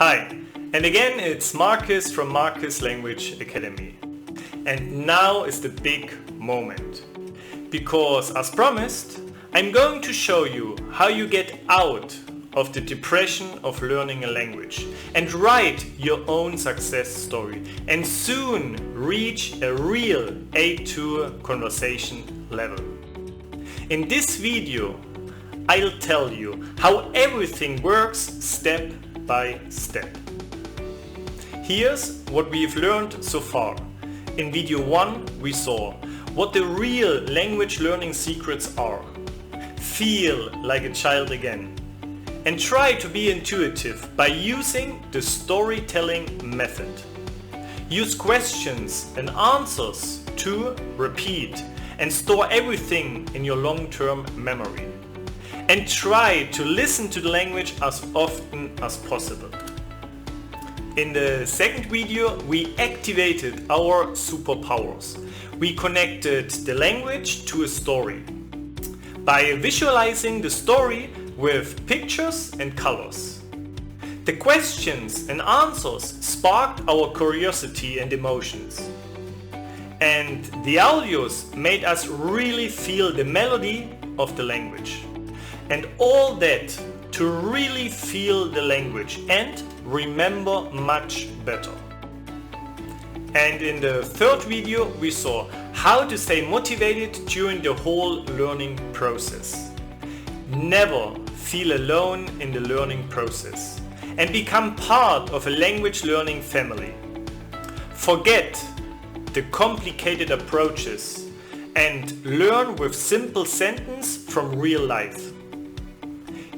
Hi, and again it's Marcus from Marcus Language Academy. And now is the big moment. Because as promised, I'm going to show you how you get out of the depression of learning a language and write your own success story and soon reach a real A2 conversation level. In this video, I'll tell you how everything works step by step. Here's what we've learned so far. In video 1 we saw what the real language learning secrets are. Feel like a child again and try to be intuitive by using the storytelling method. Use questions and answers to repeat and store everything in your long-term memory. And try to listen to the language as often as possible. In the second video, we activated our superpowers. We connected the language to a story by visualizing the story with pictures and colors. The questions and answers sparked our curiosity and emotions. And the audios made us really feel the melody of the language. And all that to really feel the language and remember much better. And in the third video we saw how to stay motivated during the whole learning process. Never feel alone in the learning process and become part of a language learning family. Forget the complicated approaches and learn with simple sentence from real life.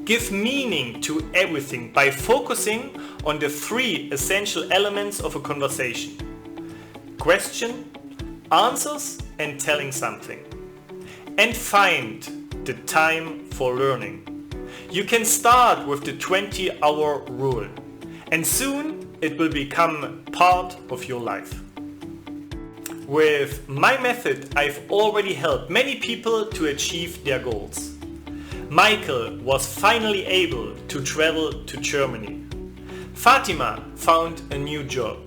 Give meaning to everything by focusing on the 3 essential elements of a conversation: question, answers, and telling something. And find the time for learning. You can start with the 20-hour rule, and soon it will become part of your life. With my method, I've already helped many people to achieve their goals. Michael was finally able to travel to Germany. Fatima found a new job.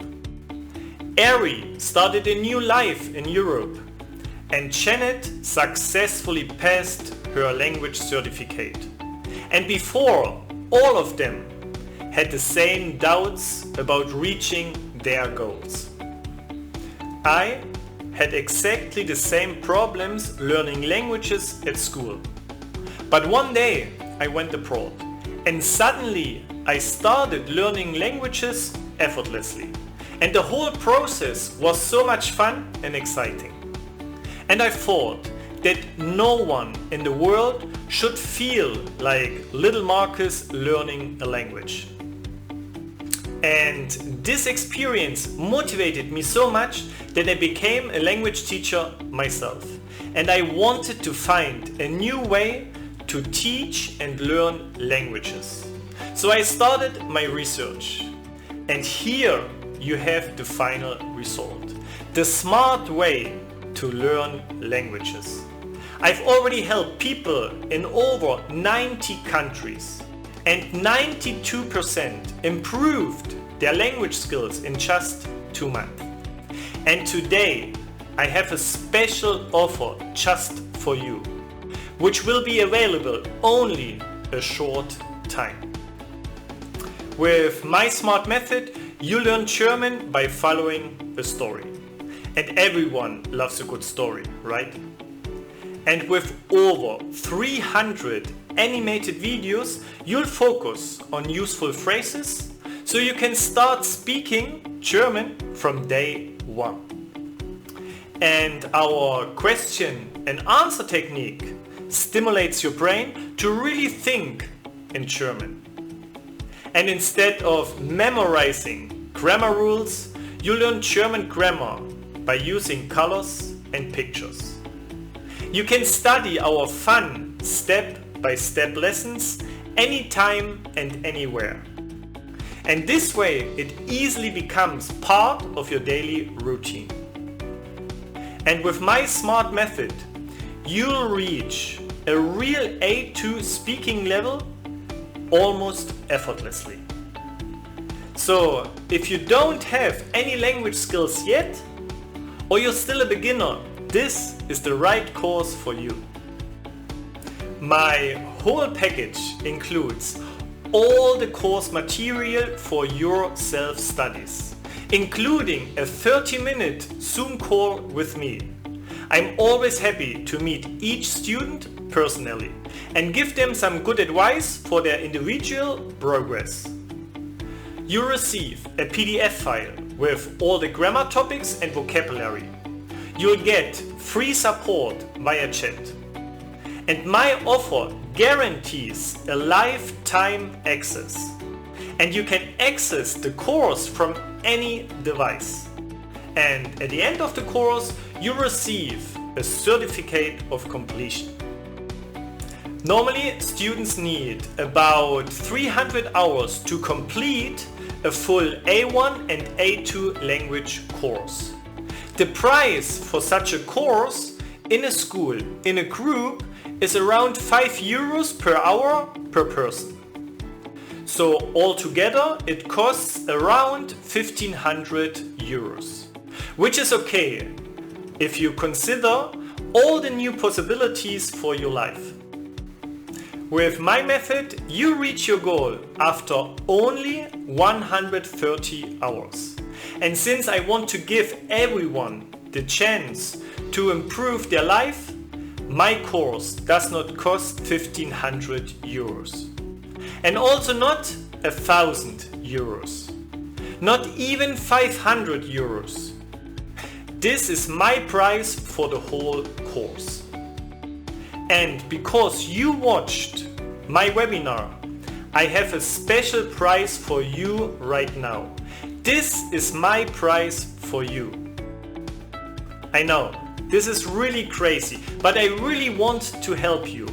Ari started a new life in Europe. And Janet successfully passed her language certificate. And before, all of them had the same doubts about reaching their goals. I had exactly the same problems learning languages at school. But one day I went abroad and suddenly I started learning languages effortlessly. And the whole process was so much fun and exciting. And I thought that no one in the world should feel like little Marcus learning a language. And this experience motivated me so much that I became a language teacher myself. And I wanted to find a new way to teach and learn languages. So I started my research. And here you have the final result. The smart way to learn languages. I've already helped people in over 90 countries. And 92% improved their language skills in just 2 months. And today I have a special offer just for you, which will be available only a short time. With my smart method, you learn German by following a story. And everyone loves a good story, right? And with over 300 animated videos, you'll focus on useful phrases so you can start speaking German from day 1. And our question and answer technique stimulates your brain to really think in German. And instead of memorizing grammar rules, you learn German grammar by using colors and pictures. You can study our fun step-by-step lessons anytime and anywhere. And this way it easily becomes part of your daily routine. And with my smart method, you'll reach a real A2 speaking level almost effortlessly. So if you don't have any language skills yet, or you're still a beginner, this is the right course for you. My whole package includes all the course material for your self-studies, including a 30-minute Zoom call with me. I'm always happy to meet each student personally and give them some good advice for their individual progress. You receive a PDF file with all the grammar topics and vocabulary. You'll get free support via chat. And my offer guarantees a lifetime access. And you can access the course from any device. And at the end of the course, you receive a certificate of completion. Normally, students need about 300 hours to complete a full A1 and A2 language course. The price for such a course in a school, in a group, is around €5 per hour per person. So altogether it costs around €1,500, which is okay if you consider all the new possibilities for your life. With my method, you reach your goal after only 130 hours. And since I want to give everyone the chance to improve their life, my course does not cost €1,500. And also not €1,000. Not even €500. This is my price for the whole course. And because you watched my webinar, I have a special price for you right now. This is my price for you. I know, this is really crazy, but I really want to help you.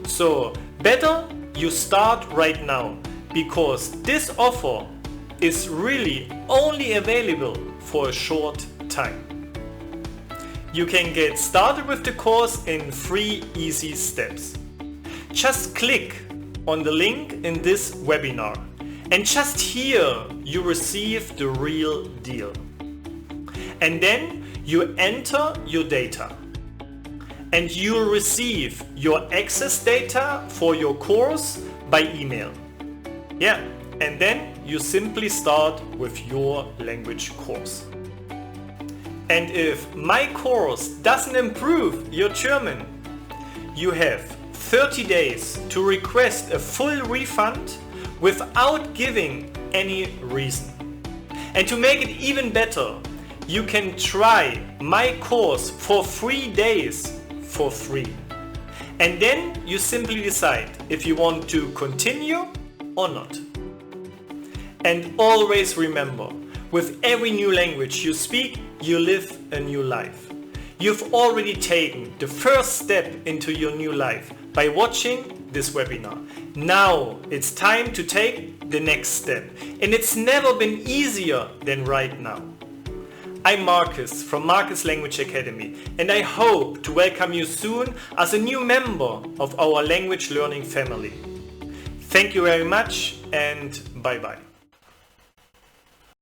So better you start right now, because this offer is really only available for a short time. You can get started with the course in 3 easy steps. Just click on the link in this webinar, and just here you receive the real deal. And then you enter your data, and you'll receive your access data for your course by email. Yeah, and then you simply start with your language course. And if my course doesn't improve your German, you have 30 days to request a full refund without giving any reason. And to make it even better, you can try my course for 3 days for free. And then you simply decide if you want to continue or not. And always remember, with every new language you speak, you live a new life. You've already taken the first step into your new life by watching this webinar. Now it's time to take the next step, and it's never been easier than right now. I'm Marcus from Marcus Language Academy, and I hope to welcome you soon as a new member of our language learning family. Thank you very much, and bye bye.